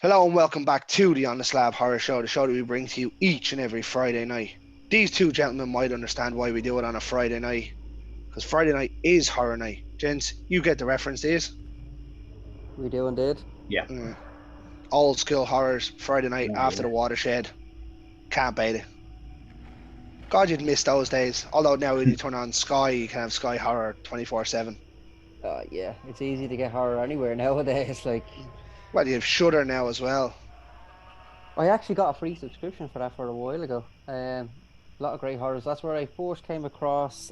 Hello and welcome back to the On the Slab Horror Show, the show that we bring to you each and every Friday night. These two gentlemen might understand why we do it on a Friday night, because Friday night is horror night. Gents, you get the reference, these. We do indeed. Yeah. Old school horrors, Friday night Oh, after yeah. the watershed. Can't beat it. God, you'd miss those days. Although now when you turn on Sky, you can have Sky Horror 24/7. Yeah, it's easy to get horror anywhere nowadays. Well, you have Shudder now as well. I actually got a free subscription for that for a while ago. A lot of great horrors. That's where I first came across.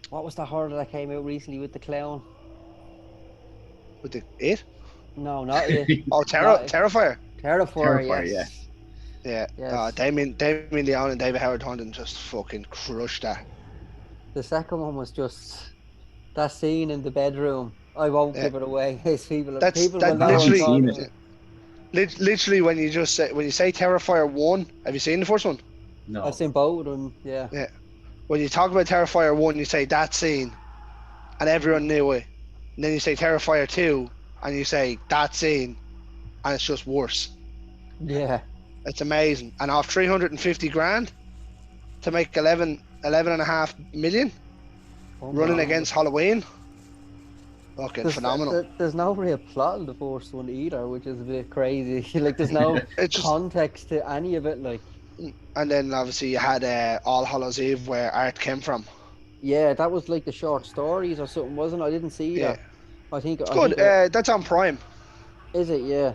What was the horror that came out recently with the clown? With the It? No, not it. Oh, Terrifier. Terrifier, Terrifier, yes. Yeah. Yes. Damien Leone and David Howard Thornton just fucking crushed that. The second one was just that scene in the bedroom. I won't give it away. People will know what I'm talking about. Literally, when you say Terrifier 1, have you seen the first one? No. I've seen both of them. Yeah. When you talk about Terrifier 1, you say that scene, and everyone knew it. And then you say Terrifier 2, and you say that scene, and it's just worse. Yeah. It's amazing. And off 350 grand to make 11.5 million, running against Halloween. Fucking phenomenal. There's no real plot in the first one either, which is a bit crazy. There's no context to any of it. And then obviously you had All Hallows Eve, where Art came from. Yeah, that was like the short stories or something, wasn't it? I didn't see that. I think it's good. That's on Prime. Is it? Yeah.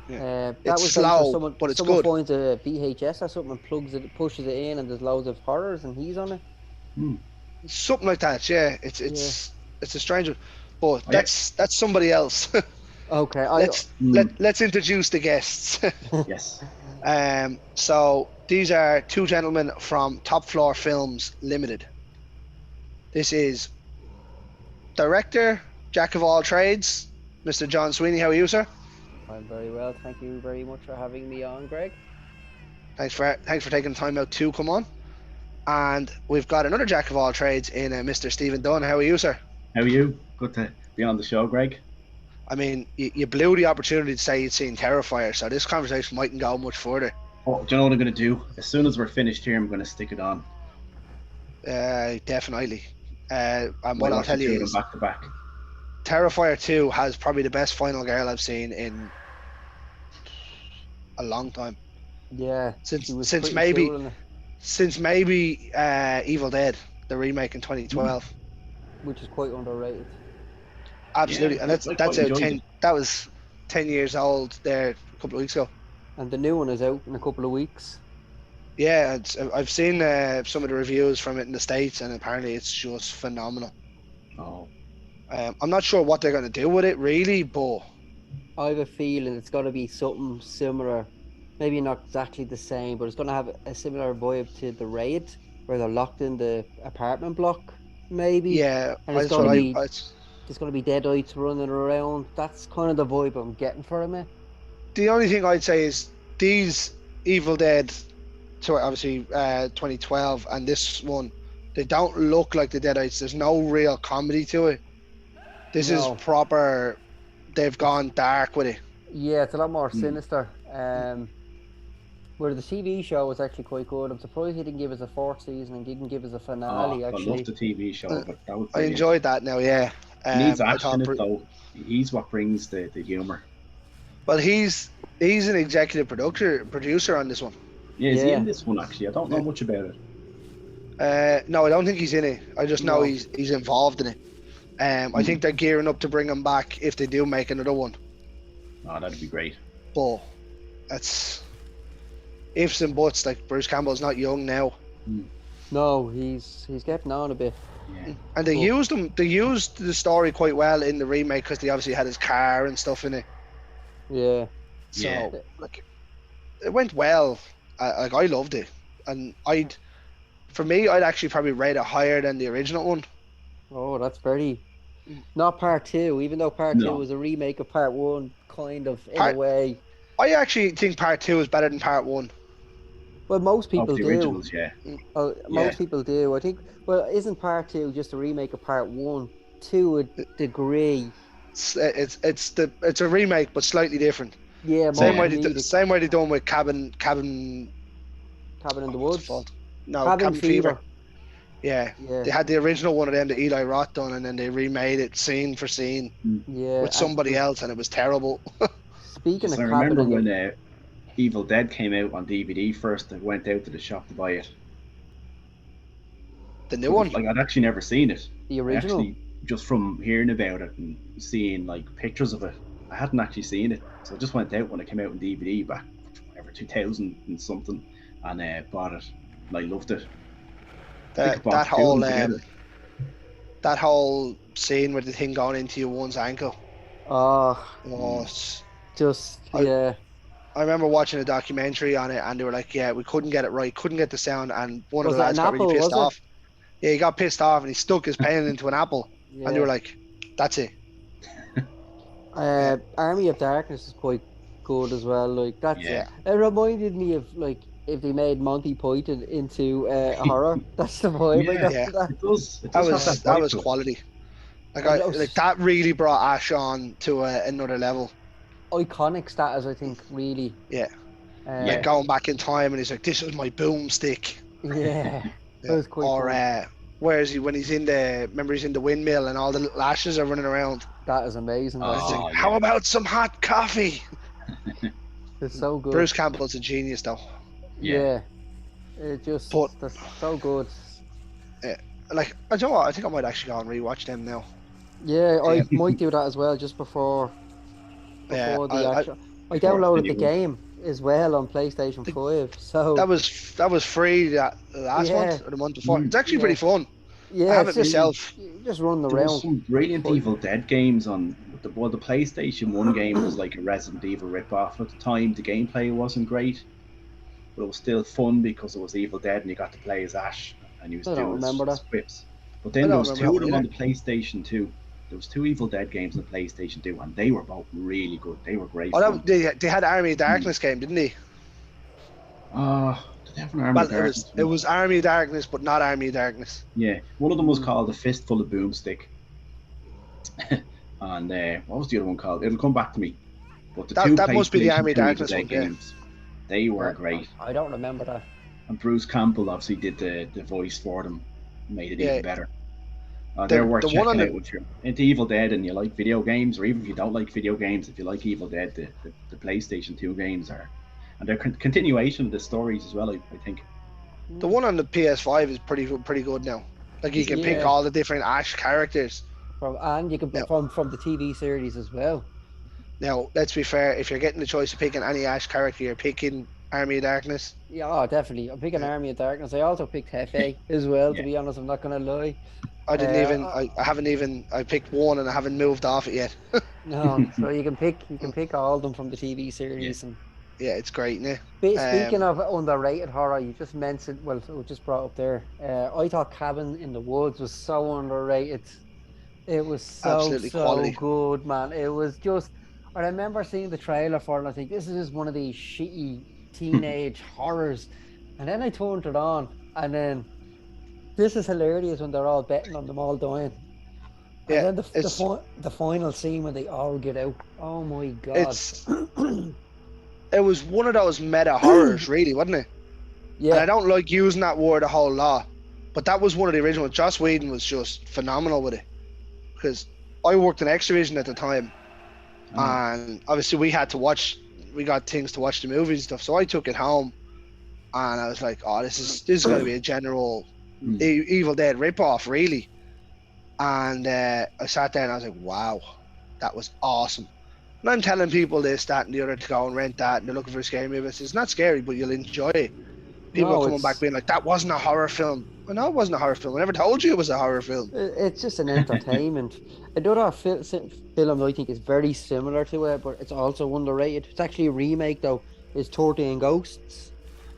That it's was slow, but it's good. Someone finds a VHS or something and plugs it, pushes it in, and there's loads of horrors, and he's on it. Something like that. Yeah, it's a strange one, but that's somebody else. Okay. Let's introduce the guests. Yes. So these are two gentlemen from Top Floor Films Limited. This is director, jack of all trades, Mr. John Sweeney. How are you, sir? I'm very well. Thank you very much for having me on, Greg. Thanks for taking the time out to come on. And we've got another jack of all trades in Mr. Stephen Dunne. How are you, sir? How are you? Good to be on the show, Greg. I mean, you blew the opportunity to say you'd seen Terrifier, so this conversation mightn't go much further. Oh, do you know what I'm going to do? As soon as we're finished here, I'm going to stick it on. Definitely. And what I'll tell you is, back to back. Terrifier 2 has probably the best final girl I've seen in a long time. Yeah. Since maybe Evil Dead, the remake in 2012. Which is quite underrated. Absolutely, yeah, and that's out 10. That was 10 years old there a couple of weeks ago. And the new one is out in a couple of weeks. Yeah, I've seen some of the reviews from it in the States, and apparently it's just phenomenal. Oh. I'm not sure what they're going to do with it, really, but I have a feeling it's going to be something similar. Maybe not exactly the same, but it's going to have a similar vibe to The Raid, where they're locked in the apartment block, maybe. Yeah, and it's going to be deadites running around. That's kind of the vibe I'm getting from it. The only thing I'd say is these Evil Dead, obviously 2012, and this one, they don't look like the deadites. There's no real comedy to it. This is proper. They've gone dark with it. Yeah, it's a lot more sinister. Where the TV show was actually quite good. I'm surprised he didn't give us a fourth season and didn't give us a finale. I love the TV show, but that was I enjoyed that. Now, yeah. He needs action in it, though. He's what brings the humour. Well, he's an executive producer on this one. Yeah, is he in this one actually? I don't know much about it. No, I don't think he's in it. I just know he's involved in it. I think they're gearing up to bring him back if they do make another one. Oh, that'd be great. But that's ifs and buts. Like, Bruce Campbell's not young now. No, he's getting on a bit. Yeah. And they used him. They used the story quite well in the remake because they obviously had his car and stuff in it. Yeah. So like, it went well. I loved it, and I'd actually probably rate it higher than the original one. Oh, that's very. Not part 2, even though part 2 was a remake of part 1, kind of in a way. I actually think part 2 is better than part 1. Well, most people do. Originals, yeah. Most people do. I think. Well, isn't part 2 just a remake of part 1 to a degree? It's a remake, but slightly different. Yeah, Same more way comedic. same way they done with Cabin. Cabin in the What's it Woods. called? No, Cabin Cabin Fever. Fever. Yeah, Yeah, they had the original one of them that Eli Roth done, and then they remade it scene for scene yeah. with somebody else, and it was terrible. Speaking Just of I Cabin remember in when the Evil Dead came out on DVD first. I went out to the shop to buy it. The new But one. like I'd actually never seen it. the I original. actually just from hearing about it and seeing like pictures of it, I hadn't actually seen it. So I just went out when it came out on DVD back whatever 2000 and something, and bought it. And I loved it. I think I That bought that the two of whole them together. that whole scene with the thing going into your one's ankle. Oh, Was just I- yeah. I remember watching a documentary on it, and they were like, "Yeah, we couldn't get it right, couldn't get the sound," and one of Was the it lads an got really apple? pissed Was it? off. Yeah, he got pissed off, and he stuck his pen into an apple, and they Yeah. were like, "That's it." Yeah. Army of Darkness is quite good as well. Like that's Yeah. it reminded me of like if they made Monty Python into a horror. That's the vibe I Yeah. got Yeah. from that. It does. It That does have was that that vibe was to it. quality. Like And it was like that really brought Ash on to another level. iconic status, I think, really. Yeah. Uh, Like going back in time, and he's like, "This is my boomstick." yeah, it Yeah. was quite Or fun. where is he when he's in the? Remember, he's in the windmill, and all the little ashes are running around. That is amazing. Oh, That It's scene. like, how about some hot coffee? It's so good. Bruce Campbell's a genius, though. Yeah, it just But- that's so good. Like, I don't know what, I think I might actually go and rewatch them now. Yeah, I Yeah. might do that as well, just before Yeah, the I- actual. I Before downloaded the the new one. game as well on PlayStation 5. So that was free that last Yeah. month or the month before. Mm. It's actually Yeah. pretty fun. yeah, I have it's it just myself. you just running There was around. some brilliant Quite- Evil Dead games on the PlayStation 1 game was like a Resident Evil ripoff at the time. The gameplay wasn't great, but it was still fun because it was Evil Dead and you got to play as Ash and he was I don't doing remember his that. quips. But I then there don't was remember two of that them one on the PlayStation 2. There was two Evil Dead games on the PlayStation 2 and they were both really good. They were great. Oh, fun. they had Army of Darkness game, didn't they? Did they have an Army Well, of Darkness? it was Army of Darkness, but not Army of Darkness. Yeah, one of them was Mm. called A Fistful of Boomstick. And what was the other one called? It'll come back to me. But the two That must be the PlayStation Army of 2 Darkness Evil one, Dead yeah. games. They were great. I don't remember that. And Bruce Campbell obviously did the voice for them, made it Yeah. even better. They're worth the one on checking the- out if you're into Evil Dead and you like video games, or even if you don't like video games, if you like Evil Dead, the PlayStation 2 games are, and they're continuation of the stories as well. I think. The one on the PS5 is pretty good now. Like you can pick Yeah. all the different Ash characters. And you can Yeah. from the TV series as well. Now, let's be fair. If you're getting the choice of picking any Ash character, you're picking Army of Darkness. Yeah, oh, definitely. I'm picking Army of Darkness. I also picked Hefe as well. To Yeah. be honest, I'm not gonna lie. I didn't Uh, even. I haven't even. I picked one and I haven't moved off it yet. No, so you can pick all of them from the TV series. And Yeah, it's great, innit? speaking of underrated horror, you just mentioned. Well, it was just brought up there. I thought Cabin in the Woods was so underrated. It was so Absolutely quality. good, man. It was just. I remember seeing the trailer for it, and I think this is just one of these shitty teenage horrors. And then I turned it on, and then this is hilarious when they're all betting on them all dying. Yeah, And then it's the final scene when they all get out. Oh my god! it's. It was one of those meta horrors, really, wasn't it? And I yeah, don't like using that word a whole lot, but that was one of the original. Joss Whedon was just phenomenal with it, because I worked in X-Division at the time, and obviously we got things to watch the movies and stuff. So I took it home, and I was like, "Oh, this is going to be a general Mm. Evil Dead ripoff, really." And I sat there and I was like, "Wow, that was awesome." And I'm telling people this, that, and the other to go and rent that, and they're looking for a scary movie. It's not scary, but you'll enjoy it. People No, are coming it's- back being like, "That wasn't a horror film." Well, no, it wasn't a horror film. I never told you it was a horror film. it's just an entertainment. Another film I think is very similar to it, but it's also underrated. It's actually a remake though. Is 13 Ghosts.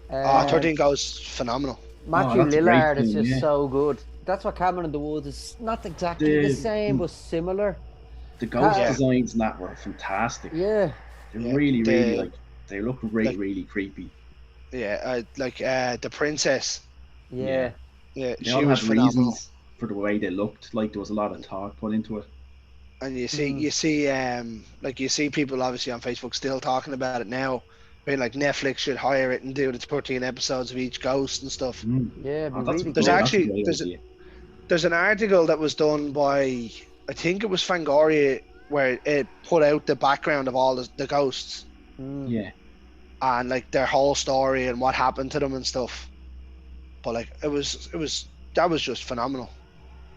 13 goes phenomenal. Matthew that's a great Lillard is film, just yeah. so good. That's what Cabin in the Woods is. Not exactly the The- same, but similar. The ghost Yeah. designs and that were fantastic. Yeah, They're Yeah, really, really the- like they look really, like- really creepy. Yeah, the princess. yeah. Yeah, They she all was had phenomenal. reasons for the way they looked. Like there was a lot of thought put into it. And you see like you see people obviously on Facebook still talking about it now, being like Netflix should hire it and do the 13 episodes of each ghost and stuff. Yeah, it'd be Oh, that's really There's good. that's a actually great idea. there's an article that was done by, I think it was Fangoria, where it put out the background of all the ghosts Mm. Yeah, and like their whole story and what happened to them and stuff. But like that was just phenomenal.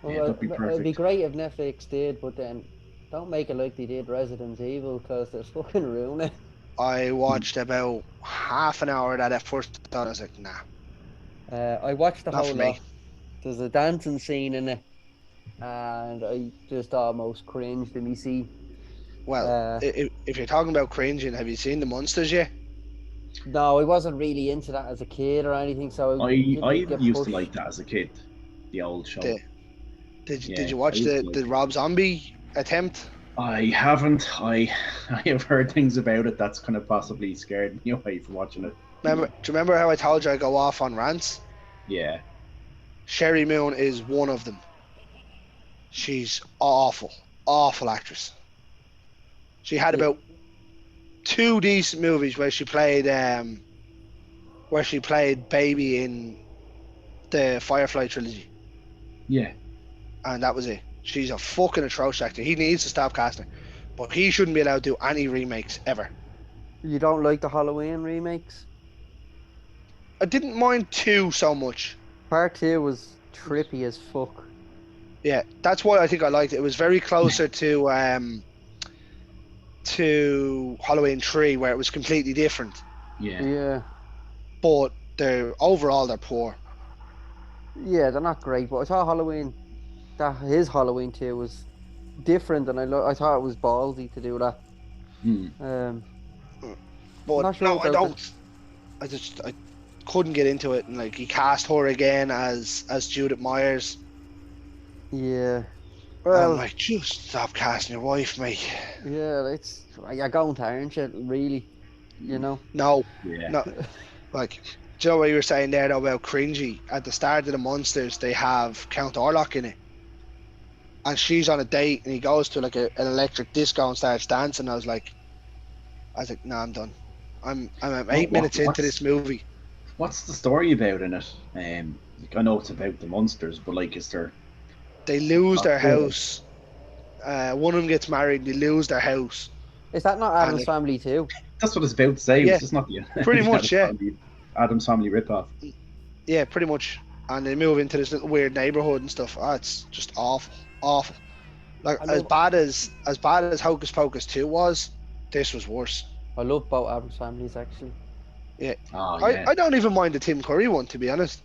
yeah, Well, that'd be it'd be perfect. great if Netflix did, but then don't make it like they did Resident Evil because they're fucking ruining it. I watched about half an hour of that at first and I was like, nah, I watched the not whole for me. lot. There's a dancing scene in it, and I just almost cringed. And you see, Well, uh, if you're talking about cringing, have you seen the monsters yet? no, I wasn't really into that as a kid or anything, so I I didn't get used to like pushed. that as a kid, the old show. The, did Yeah, you I watch used to the like it. Rob Zombie attempt? I haven't. I have heard things about it that's kind of possibly scared me away from watching it. Do you remember how I told you I go off on rants? Yeah, Sherry Moon is one of them. She's awful, awful actress. She had Yeah, about two decent movies where she played Baby in the Firefly trilogy, yeah. and that was it. She's a fucking atrocious actor. He needs to stop casting her, but he shouldn't be allowed to do any remakes ever. you don't like the Halloween remakes? I didn't mind two so much. Part two was trippy as fuck. Yeah, that's why I think I liked it. It was very closer to Halloween 3, where it was completely different. Yeah. Yeah, But they're poor. yeah, they're not great, but I thought his Halloween 2 was different, and I thought it was ballsy to do that. Hmm. But not sure no, I about don't. I couldn't get into it, and like he cast her again as Judith Myers. Yeah. I'm Well, like, just stop casting your wife, mate. yeah, you're going to, aren't you? Really, you know. No, Yeah. no. Like, do you know what you were saying there though about cringy? At the start of the Monsters, they have Count Orlok in it, and she's on a date, and he goes to like an electric disco and starts dancing. I was like, no, I'm done. I'm 8 minutes into this movie. What's the story about in it? Like, I know it's about the monsters, but like, is there? They lose their Really? house. One of them gets married. They lose their house. Is that not And Adam's like, Family too? That's what it's about to say. Yeah, It's just not the pretty the much, yeah. Adam's Family ripoff. Yeah, pretty much. And they move into this little weird neighborhood and stuff. Oh, it's just awful, awful. Like I as love, bad as Hocus Pocus 2 was, this was worse. I love both Adam's Families actually. Yeah, Oh yeah. I don't even mind the Tim Curry one, to be honest.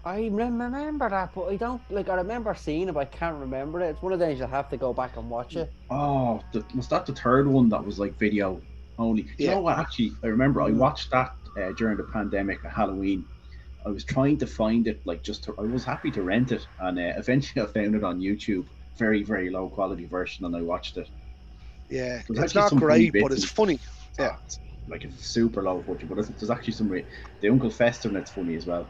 I remember that, but I don't like. I remember seeing it, but I can't remember it. It's one of those you'll have to go back and watch it. Oh, was that the third one that was like video only? Do you Yeah. know what? Actually, I remember I watched that during the pandemic at Halloween. I was trying to find it, like I was happy to rent it, and eventually I found it on YouTube. Very, very low quality version, and I watched it. Yeah, There's it's actually not some funny great, but bits it's in- funny. Yeah. It's like it's super low budget, but there's actually some. The Uncle Fester, and it's funny as well.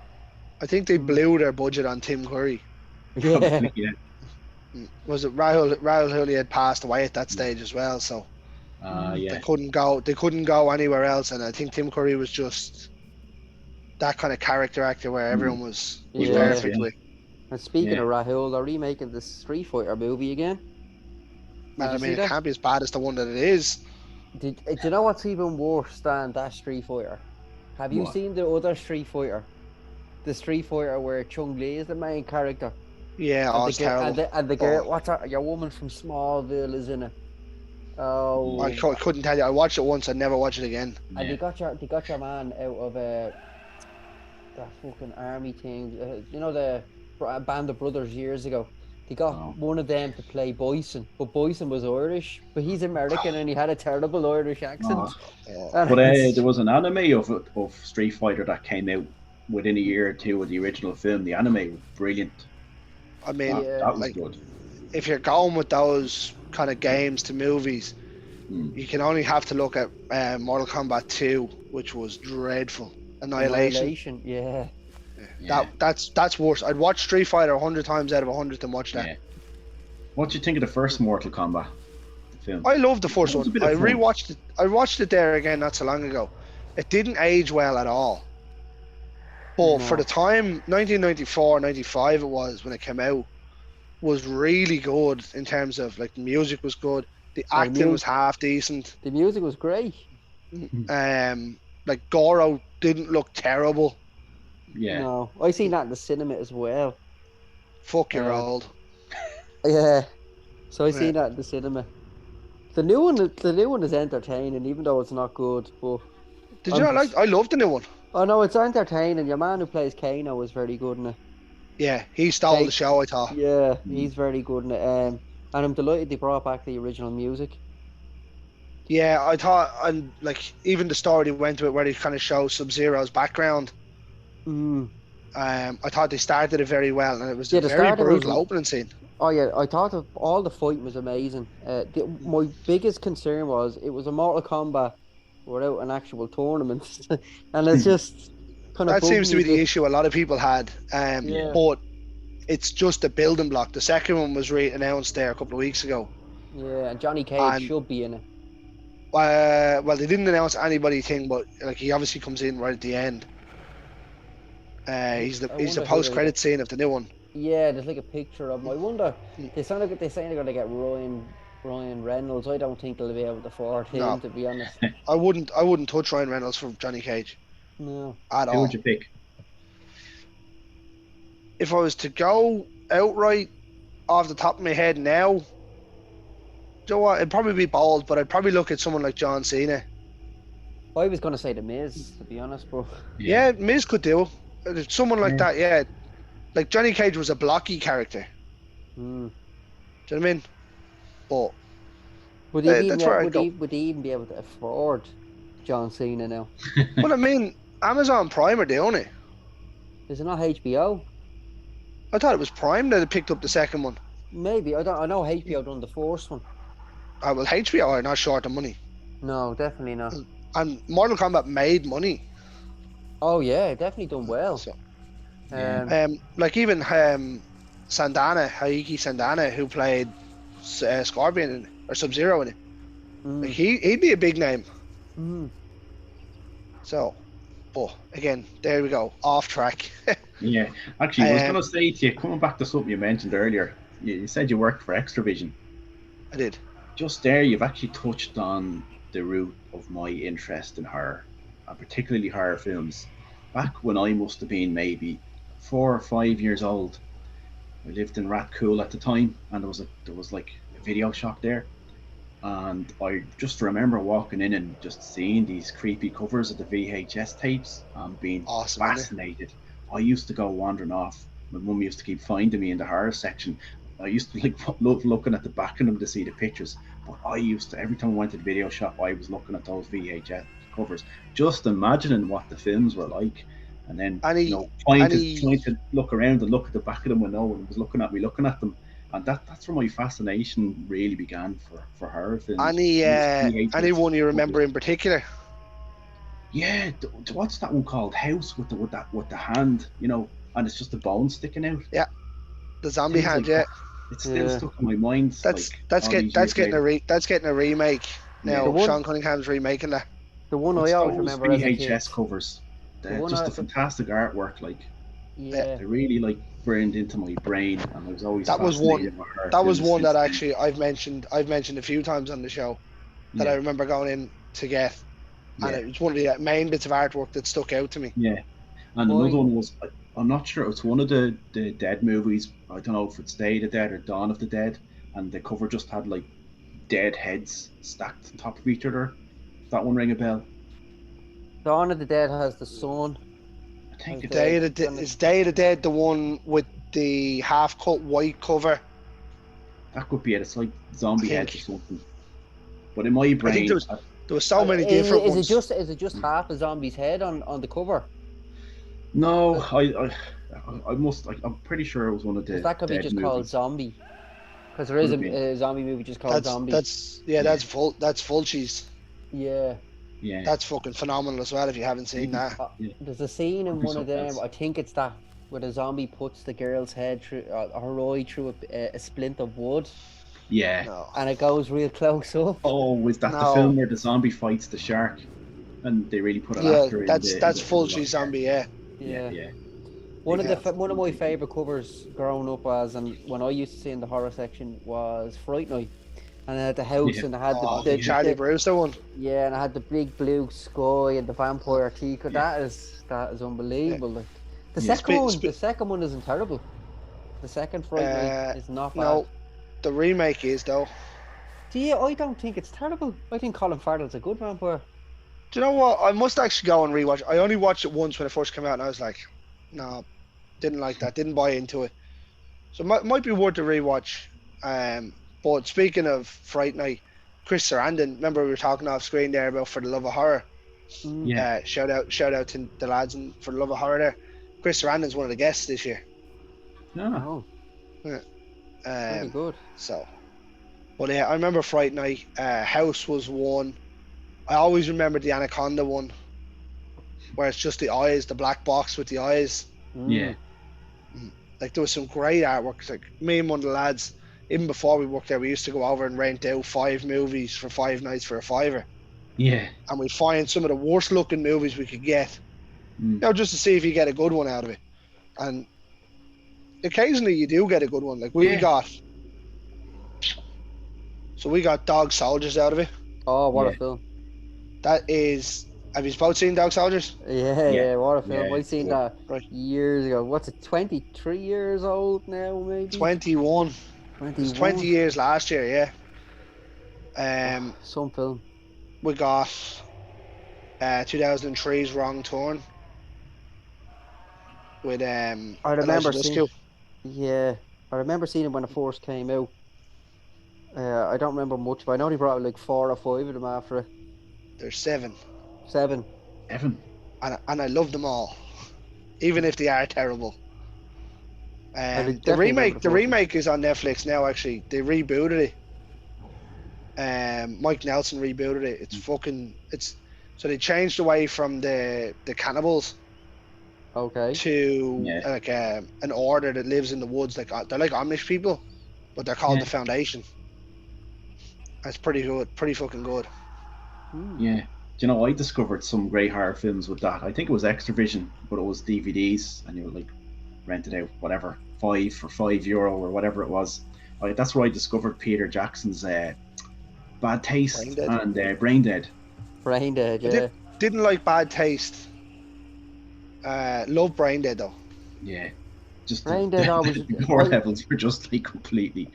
I think they blew their budget on Tim Curry. Yeah, Probably, yeah. Was it Rahul Hooley had passed away at that stage as well, so Yeah. they couldn't go anywhere else, and I think Tim Curry was just that kind of character actor where everyone was He was, perfect yeah. with. and speaking Yeah. of Rahul, they're remaking the Street Fighter movie again. I See mean, it that? can't be as bad as the one that it is. Do you know what's even worse than that Street Fighter? Have you What? seen the other Street Fighter? The Street Fighter where Chung Li is the main character. Yeah, And it's the girl, terrible. and the girl, Oh. what's her, your woman from Smallville is in it. Oh, I couldn't tell you. I watched it once. I'd never watch it again. and Yeah. they got your man out of that fucking army thing. You know the Band of Brothers years ago. They got Oh. one of them to play Bison, but Bison was Irish, but he's American and he had a terrible Irish accent. Oh. Yeah. And But it's- there was an anime of Street Fighter that came out within a year or two of the original film. The anime was brilliant. I mean, Yeah. That was like, good. if you're going with those kind of games to movies, Hmm. you can only have to look at Mortal Kombat 2, which was dreadful. Annihilation. yeah. Yeah. That's worse. I'd watch Street Fighter 100 times out of 100 than watch that. Yeah. What do you think of the first Mortal Kombat film? I love the first It was a one. bit I of fun. rewatched it. I watched it there again not so long ago. It didn't age well at all. But for No. the time, 1994, 95 it was when it came out, was really good in terms of like the music was good, the Oh, the acting was music, half decent. the music was great. Like Goro didn't look terrible. Yeah. No, I seen that in the cinema as well. Fuck you're Uh, old. Yeah, so I Yeah. seen that in the cinema. The new one is entertaining, even though it's not good. But Did you not like? I loved the new one. oh no, it's entertaining. Your man who plays Kano is very good in it. Yeah, he stole the show. I thought. Yeah, Mm. he's very good in it. And I'm delighted they brought back the original music. Yeah, I thought, and like even the story they went to it where they kind of show Sub-Zero's background. Mm. I thought they started it very well, and it was Yeah, a the very start of it was. brutal opening scene. Oh yeah, I thought of all the fighting was amazing. My biggest concern was it was a Mortal Kombat without an actual tournament, and it's just kind of That seems to be bugging the me. issue a lot of people had. Yeah. But it's just a building block. The second one was announced there a couple of weeks ago. Yeah, and Johnny Cage And- should be in it. Well, they didn't announce anybody thing, but like he obviously comes in right at the end. He's the I wonder who post-credit scene of the new one. Yeah, there's like a picture of him. I wonder. Mm. They sound like they're saying they're gonna get Ryan Reynolds. I don't think they'll be able to afford him, No. to be honest. I wouldn't touch Ryan Reynolds for Johnny Cage No. at Who all. would you pick? If I was to go outright off the top of my head now, do you know what? It'd probably be bold, but I'd probably look at someone like John Cena. I was gonna say the Miz, to be honest, but Yeah, Miz could do. Someone like Yeah. that, yeah. Like Johnny Cage was a blocky character. mm. Do you know what I mean? But would he even that's where I'd would he even be able to afford John Cena now? well, I mean, Amazon Prime are doing it. Is it not HBO? I thought it was Prime that had picked up the second one. Maybe I don't. I know HBO done the first one. Well, HBO are not short of money, No, definitely not. and Mortal Kombat made money. Oh yeah, definitely done well. So, Yeah. like even Sandana, Haiki Sandana, who played Scorpion in it, or Sub-Zero in it, like he'd be a big name. Mm. So, but again, there we go, off track. Yeah. Actually, I was Um, going to say to you, coming back to something you mentioned earlier, you said you worked for Extravision. I did. Just there, you've actually touched on the root of my interest in horror, and particularly horror films. Back when I must have been maybe 4 or 5 years old, I lived in Rathcoole at the time, and there was like a video shop there, and I just remember walking in and just seeing these creepy covers of the VHS tapes and being Awesome, isn't it? fascinated. I used to go wandering off. My mum used to keep finding me in the horror section. I used to like love looking at the back of them to see the pictures. But I used to, every time I went to the video shop, I was looking at those VHS covers, just imagining what the films were like. And then, trying to look around and look at the back of them when no one was looking at me looking at them. And that's where my fascination really began for horror films. Any one you remember in particular? Yeah, what's that one called? House with the hand, and it's just the bone sticking out. Yeah, the zombie Things hand. like Yeah, that. It's still stuck in my mind. that's all these years getting later. that's getting a remake now. Yeah. Sean Cunningham's remaking that. The one It's I always those remember as a kid. VHS covers. They're one just I- a fantastic artwork. Like Yeah. they really burned into my brain, and I was always That was fascinated with horror That was films one that since then. actually I've mentioned a few times on the show that I Yeah, remember going in to get, and yeah, it was one of the main bits of artwork that stuck out to me. yeah. And Boy. another one was, I'm not sure, it's one of the Dead movies. I don't know if it's Day of the Dead or Dawn of the Dead, and the cover just had like dead heads stacked on top of each other. Does that one ring a bell? Dawn of the Dead has the sun. I think Okay. it's Is Day of the Dead the one with the half cut white cover? that could be it. It's like zombie I heads or think- something. But in my brain, There was so many Is different it ones. is it just half a zombie's head on the cover? no, I must. I'm pretty sure it was one of the. 'Cause that could be Dead just movies. called Zombie. Because there is Could have been. a zombie movie just called Zombie. That's full cheese. Yeah. Yeah. That's fucking phenomenal as well. If you haven't seen that, Yeah. There's a scene in Could be one of something them. else. I think it's that where the zombie puts the girl's head through her eye through a splint of wood, Yeah. No. and it goes real close up. Oh, was that the No. film where the zombie fights the shark, and they really put an Yeah, actor in that's the full film? Street Zombie. Yeah. Yeah. One of Yeah. one of my favorite covers growing up was, and when I used to see in the horror section, was Fright Night, and it had the house Yeah. and it had Oh, the, the Charlie Brewster one. yeah, and it had the big blue sky and the vampire teeth. Yeah. That is unbelievable. Like the Yeah. second one isn't terrible. The second Fright Night is not bad. No, the remake is though. See, I don't think it's terrible. I think Colin Farrell's a good vampire. Do you know what? I must actually go and rewatch. I only watched it once when it first came out, and I was like, no, didn't like that. Didn't buy into it. So it might be worth a rewatch. But speaking of Fright Night, Chris Sarandon, remember we were talking off screen there about For the Love of Horror. Yeah. Shout out to the lads in For the Love of Horror there. Chris Sarandon's one of the guests this year. Oh. Very good. So, but yeah, I remember Fright Night. House was one. I always remember the Anaconda one, where it's just the eyes, the black box with the eyes. Yeah. Like there was some great artwork. Like me and one of the lads, even before we worked there, we used to go over and rent out 5 movies for 5 nights for a $5, Yeah. and we'd find some of the worst looking movies we could get, you know, just to see if you get a good one out of it. And occasionally you do get a good one. Like we got Dog Soldiers out of it. Oh, what a Yeah. film! That is, have you both seen Dog Soldiers? Yeah, what a film! Yeah, I seen good. that Right. years ago. What's it? 23 years old now, maybe. 21. It was 20 years last year. Yeah. Some film. We got 2003's Wrong Turn with I remember Elijah seeing. Dusko. Yeah, I remember seeing it when it first came out. I don't remember much, but I know they brought out like 4 or 5 of them after it. There's 7, 7. Evan. and I love them all, even if they are terrible. The definitely remember the remake is on Netflix now. Actually, they rebooted it. Mike Nelson rebooted it. So they changed away from the cannibals Okay. to like an order that lives in the woods. Like they're like Amish people, but they're called the Foundation. That's pretty good, pretty fucking good. Yeah. Do you know, I discovered some great horror films with that. I think it was Extravision, but it was DVDs, and you would like rent it out, whatever, €5 for €5 or whatever it was. That's where I discovered Peter Jackson's Bad Taste and Brain Dead. Brain Dead, yeah. Didn't like Bad Taste. Love Brain Dead though. Yeah. Just Brain Dead always. the gore levels were just like completely.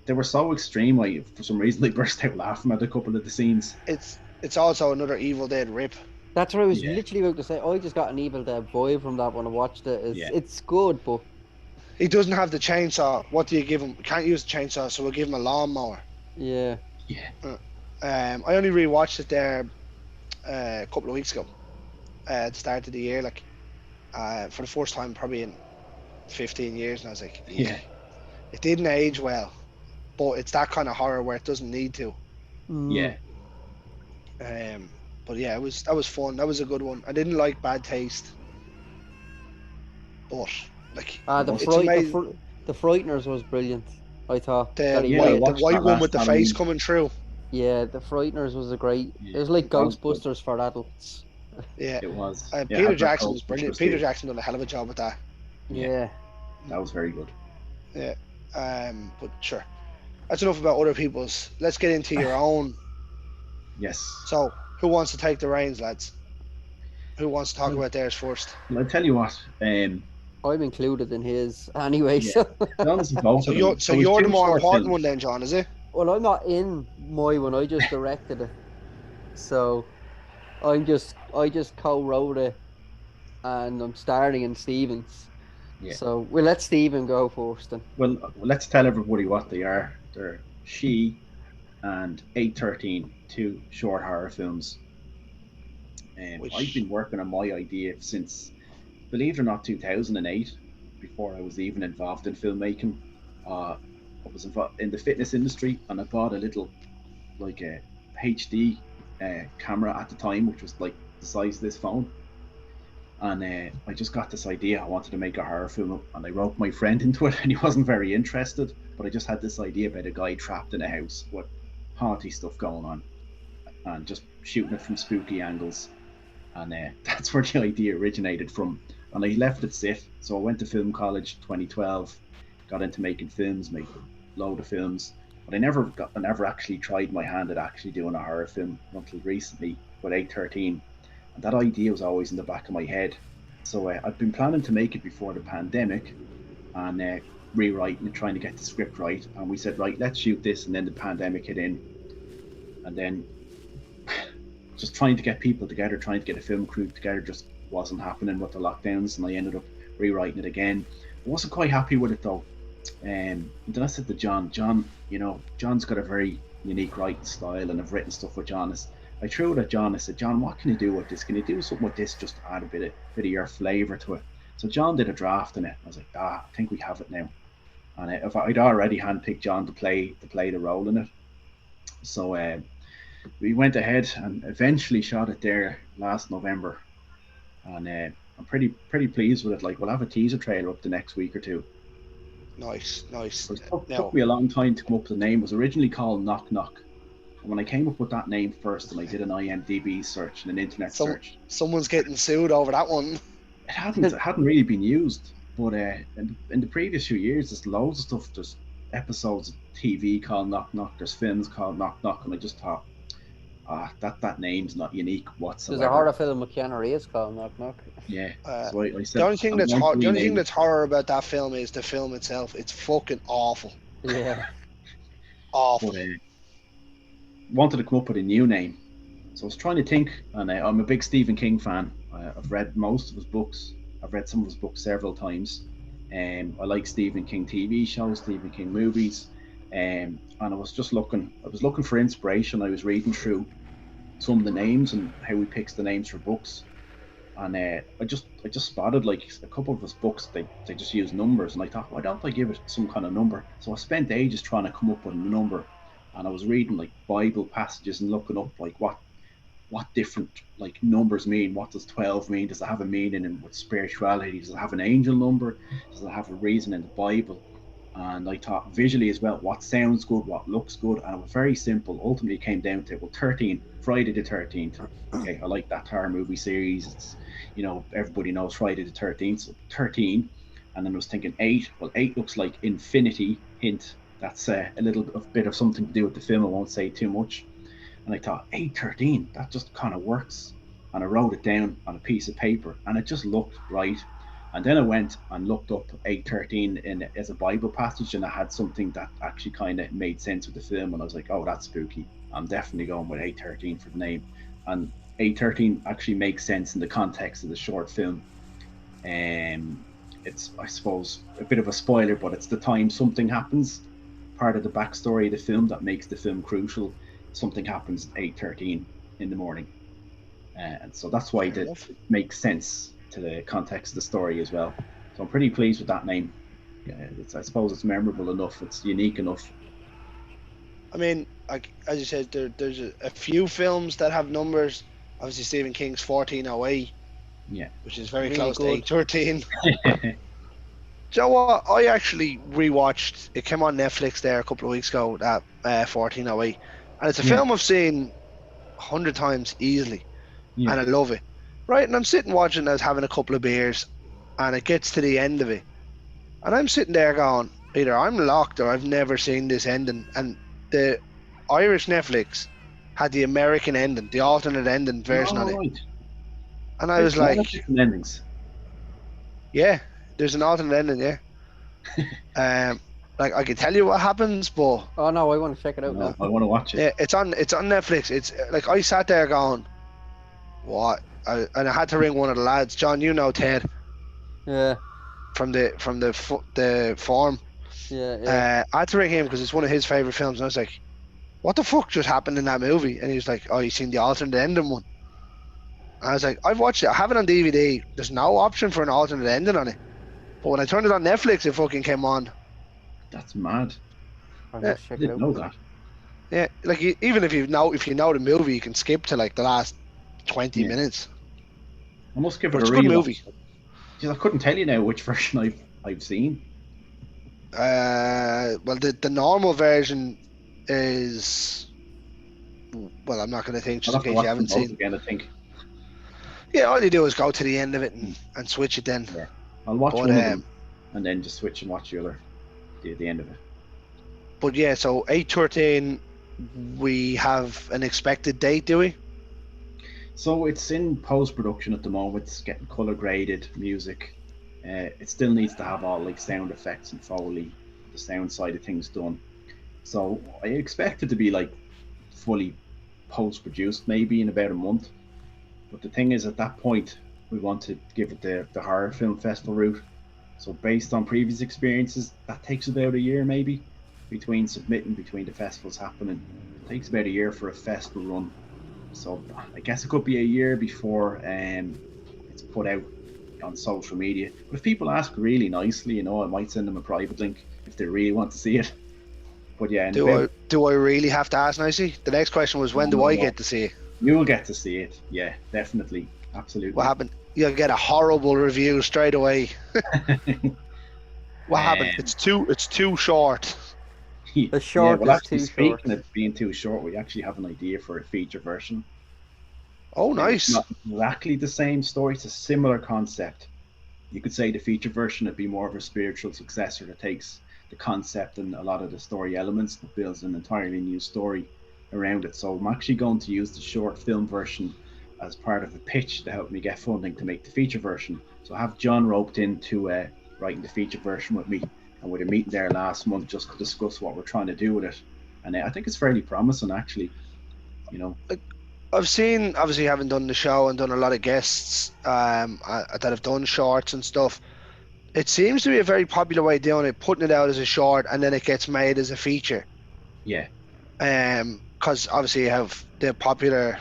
They were so extreme. For some reason, I burst out laughing at a couple of the scenes. It's also another Evil Dead rip. That's what I was literally about to say. I just got an Evil Dead vibe from that when I watched it. It's good, but he doesn't have the chainsaw. What do you give him? Can't use the chainsaw, so we'll give him a lawnmower. Yeah. I only rewatched it there a couple of weeks ago, at the start of the year, like for the first time probably in 15 years, and I was like, it didn't age well, but it's that kind of horror where it doesn't need to. Yeah. But yeah, that was fun. That was a good one. I didn't like Bad Taste, but like the Frighteners was brilliant. I thought the white one with the face coming through. Yeah, the Frighteners was a great. It was like Ghostbusters for adults. Yeah, it was. Peter Jackson was brilliant. Peter Jackson done a hell of a job with that. Yeah, that was very good. Yeah, but sure, that's enough about other people's. Let's get into your own. Yes. So, who wants to take the reins, lads? Who wants to talk about theirs first? Well, I tell you what. I'm included in his anyway. Yeah. So you're the more important one then, John, is it? Well, I'm not in my one. I just directed it, so I just co-wrote it, and I'm starting in Stephen's. Yeah. So we'll let Stephen go first then. Well, let's tell everybody what they are. They're She and 813, 2 short horror films. I've been working on my idea since, believe it or not, 2008, before I was even involved in filmmaking. I was involved in the fitness industry, and I bought a little, like a HD camera at the time, which was like the size of this phone. And I just got this idea. I wanted to make a horror film, and I roped my friend into it, and he wasn't very interested. But I just had this idea about a guy trapped in a house with haunty stuff going on, and just shooting it from spooky angles. And that's where the idea originated from. And I left it sit. So I went to film college 2012, got into making films, made a load of films. But I never actually tried my hand at actually doing a horror film until recently with 813. And that idea was always in the back of my head. So I'd been planning to make it before the pandemic, and rewriting and trying to get the script right. And we said, right, let's shoot this. And then the pandemic hit in. And then just trying to get people together, trying to get a film crew together just wasn't happening with the lockdowns. And I ended up rewriting it again. I wasn't quite happy with it though. And then I said to John, John's got a very unique writing style, and I've written stuff with John. I threw it at John. I said, John, what can you do with this? Can you do something with this just to add a bit of your flavour to it? So John did a draft in it. I was like, I think we have it now. And if I'd already handpicked John to play the role in it. So we went ahead and eventually shot it there last November. And I'm pretty pleased with it. Like, we'll have a teaser trailer up the next week or two. Nice. It took me a long time to come up with the name. It was originally called Knock Knock. And when I came up with that name first, and I did an IMDb search and an internet search, someone's getting sued over that one. It hadn't really been used. But in the previous few years, there's loads of stuff. There's episodes of TV called Knock Knock. There's films called Knock Knock, and I just thought, that name's not unique whatsoever. There's a horror film with Keanu Reeves called Knock Knock. Yeah. So I said, the only thing that's horror about that film is the film itself. It's fucking awful. Yeah. Awful. But, wanted to come up with a new name, so I was trying to think, and I'm a big Stephen King fan. I've read most of his books. I've read some of his books several times. I like Stephen King TV shows, Stephen King movies, and I was looking for inspiration. I was reading through some of the names and how he picks the names for books, and I just spotted like a couple of his books, they just use numbers, and I thought, why don't I give it some kind of number? So I spent ages trying to come up with a number. And I was reading like Bible passages and looking up like what different like numbers mean. What does 12 mean? Does it have a meaning in with spirituality? Does it have an angel number? Does it have a reason in the Bible? And I thought visually as well, what sounds good, what looks good, and it was very simple. Ultimately, it came down to 13, Friday the 13th. Okay, I like that horror movie series. It's, everybody knows Friday the 13th. So 13, and then I was thinking 8. Well, 8 looks like infinity. Hint. That's a little bit of something to do with the film. I won't say too much. And I thought, 813, that just kind of works. And I wrote it down on a piece of paper, and it just looked right. And then I went and looked up 813 as a Bible passage, and I had something that actually kind of made sense with the film. And I was like, oh, that's spooky. I'm definitely going with 813 for the name. And 813 actually makes sense in the context of the short film. It's, I suppose, a bit of a spoiler, but it's the time something happens. Part of the backstory of the film that makes the film crucial. Something happens at 8:13 in the morning, and so that's why it makes sense to the context of the story as well. So I'm pretty pleased with that name. I suppose it's memorable enough. It's unique enough. I mean, like as you said, there's a few films that have numbers. Obviously, Stephen King's 1408, which is very close to 813. Do you know what? I actually rewatched. It came on Netflix there a couple of weeks ago. That 1408, and it's a film I've seen 100 times easily, and I love it. Right, and I'm sitting watching. I was having a couple of beers, and it gets to the end of it, and I'm sitting there going, either I'm locked or I've never seen this ending. And the Irish Netflix had the American ending, the alternate ending version on it, and I was like, endings. Yeah. There's an alternate ending, like I can tell you what happens, but oh no, I want to check it out now. I want to watch it. Yeah, it's on Netflix. It's like I sat there going, what? And I had to ring one of the lads, John. You know Ted. Yeah. From the forum. Yeah. I had to ring him because it's one of his favorite films, and I was like, what the fuck just happened in that movie? And he was like, oh, you seen the alternate ending one? And I was like, I've watched it. I have it on DVD. There's no option for an alternate ending on it. But when I turned it on Netflix, it fucking came on. That's mad. I didn't know that. Yeah, like even if you know the movie, you can skip to like the last 20 minutes. I must give But it it's a a good real movie. I couldn't tell you now which version I've seen. Well, the normal version is, well, I'm not going to think I'll just in have to case you watch them haven't both seen. again, I think. Yeah, all you do is go to the end of it Hmm. and switch it then. Yeah. I'll watch But one of them and then just switch and watch the other the end of it. but yeah, so 8/13, we have an expected date, do we? So it's in post production at the moment. It's getting color graded music. It still needs to have all like sound effects and foley, the sound side of things done. So I expect it to be like fully post produced maybe in about a month. But the thing is, at that point, we want to give it the horror film festival route. So based on previous experiences, that takes about a year maybe between submitting, between the festivals happening. It takes about a year for a festival run. So I guess it could be a year before it's put out on social media. But if people ask really nicely, I might send them a private link if they really want to see it. But yeah, in about Do I really have to ask nicely? The next question was, when no, do no, I no, get to see it? you'll get to see it. Yeah, definitely, What absolutely. happened? You'll get a horrible review straight away. What happened? um, It's too short. The yeah, short well, is actually, too short. speaking of being too short, we actually have an idea for a feature version. Oh, Now, it's nice. not exactly the same story; it's a similar concept. You could say the feature version would be more of a spiritual successor that takes the concept and a lot of the story elements but builds an entirely new story around it. So I'm actually going to use the short film version as part of a pitch to help me get funding to make the feature version. So I have John roped into writing the feature version with me, and we had a meeting there last month just to discuss what we're trying to do with it. And I think it's fairly promising, actually. You know, I've seen, obviously, having done the show and done a lot of guests that have done shorts and stuff. It seems to be a very popular way of doing it, putting it out as a short and then it gets made as a feature. yeah, Because obviously you have the popular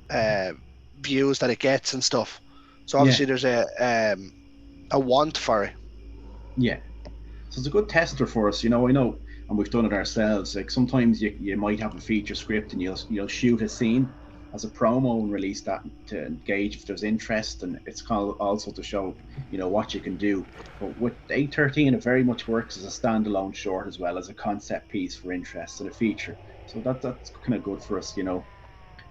uh, views that it gets and stuff. So yeah, obviously there's a want for it. yeah. So it's a good tester for us, I know, and we've done it ourselves. Like sometimes you might have a feature script and you'll shoot a scene as a promo and release that to engage if there's interest, and it's called also to show what you can do. But with 813, it very much works as a standalone short as well as a concept piece for interest and a feature. So that's kind of good for us,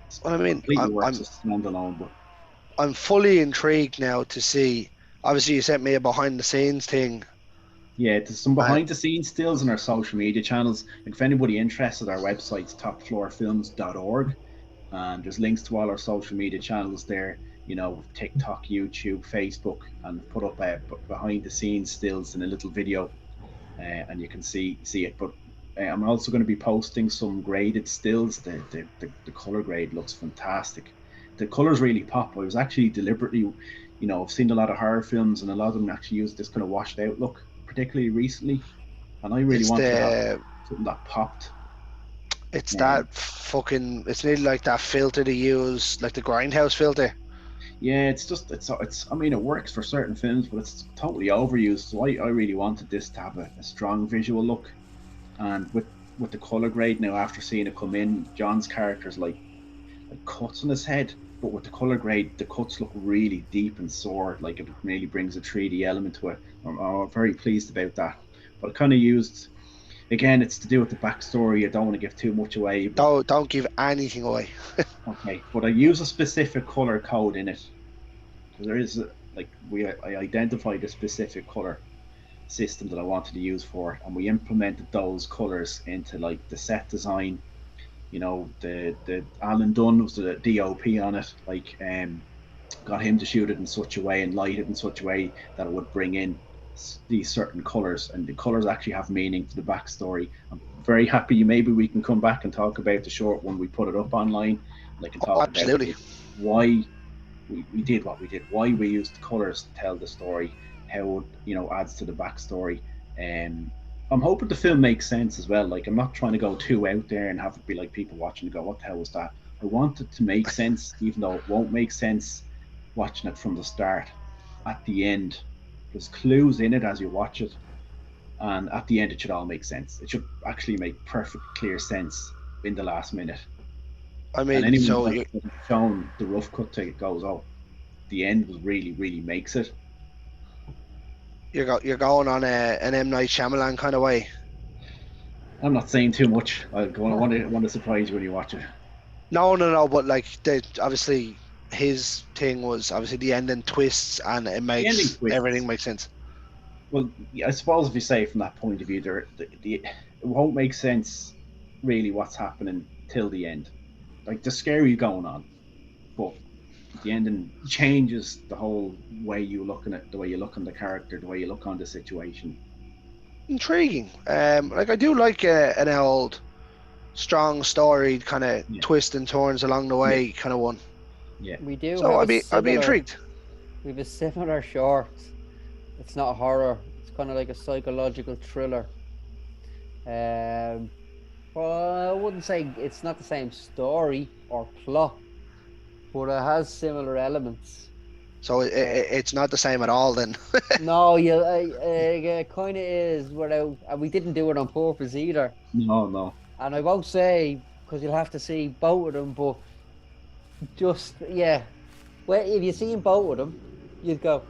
It's Well, I mean, completely works as standalone, but I'm fully intrigued now to see. Obviously, you sent me a behind the scenes thing. yeah, there's some Uh, behind the scenes stills on our social media channels. Like if anybody interested, our website's topfloorfilms.org, and there's links to all our social media channels there. TikTok, YouTube, Facebook, and put up behind the scenes stills in a little video, and you can see it. But I'm also going to be posting some graded stills. The color grade looks fantastic. The colors really pop. I was actually deliberately, I've seen a lot of horror films, and a lot of them actually use this kind of washed out look, particularly recently. And I really it's wanted to have the something that popped. it's Um, that fucking. It's nearly like that filter they use, like the grindhouse filter. Yeah, it's just it's. I mean, it works for certain films, but it's totally overused. So I really wanted this to have a strong visual look, and with the color grade now, after seeing it come in, John's character's like cuts on his head, but with the color grade, the cuts look really deep and sore. Like it really brings a 3D element to it. I'm very pleased about that. But I kind of used again, it's to do with the backstory. I don't want to give too much away, but Don't give anything away. okay. But I use a specific color code in it. So there is like I identified a specific color system that I wanted to use for it, and we implemented those colors into like the set design. The Alan Dunn was the DOP on it. Like got him to shoot it in such a way and light it in such a way that it would bring in these certain colors, and the colors actually have meaning to the backstory. I'm very happy. Maybe we can come back and talk about the short when we put it up online. And I can Oh, talk about absolutely. like, why we did what we did, why we used colors to tell the story, how it adds to the backstory. And I'm hoping the film makes sense as well. Like I'm not trying to go too out there and have it be like people watching and go, "What the hell was that?" I want it to make sense, even though it won't make sense watching it from the start. At the end, there's clues in it as you watch it, and at the end, it should all make sense. It should actually make perfect, clear sense in the last minute. I And mean, anyone so that's shown the rough cut to it goes, "Oh." the end was really makes it. You're going on an M Night Shyamalan kind of way. I'm not saying too much. I want to surprise you when you watch it. No. But like, obviously his thing was obviously the ending twists, and it The ending makes twists. everything make sense. Well, I suppose if you say it from that point of view, it won't make sense really what's happening till the end. Like the scary going on, but the ending changes the whole way you looking at the way you look on the character, the way you look on the situation. Intriguing. Like I do like an old, strong story kind of Yeah. twist and turns along the way kind of one. Yeah. We do So have I'd be intrigued. we have a similar short. It's not horror. It's kind of like a psychological thriller. Well, I wouldn't say it's not the same story or plot, but it has similar elements. So it's not the same at all then. No, yeah, it kind of is. Without, and we didn't do it on purpose either. No. And I won't say because you'll have to see both of them, but just yeah. Well, if you see both of them, you'd go,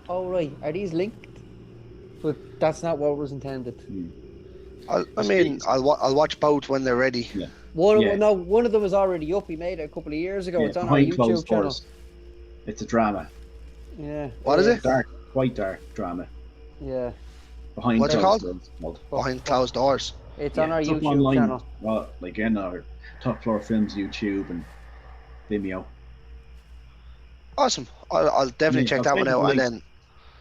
"Oh right, are these linked?" But that's not what was intended. I'll watch both when they're ready. Yeah. One of them is already up. He made it a couple of years ago. Yeah, It's on our Behind YouTube Closed channel. Doors. It's a drama. Yeah. What is it? Dark, quite dark drama. Yeah. Behind What's it Closed called? Doors, it's called. Behind closed doors. It's on our it's up YouTube online. channel. Well, like in our Top Floor Films YouTube and Vimeo. Awesome. I'll definitely check that one out, and then.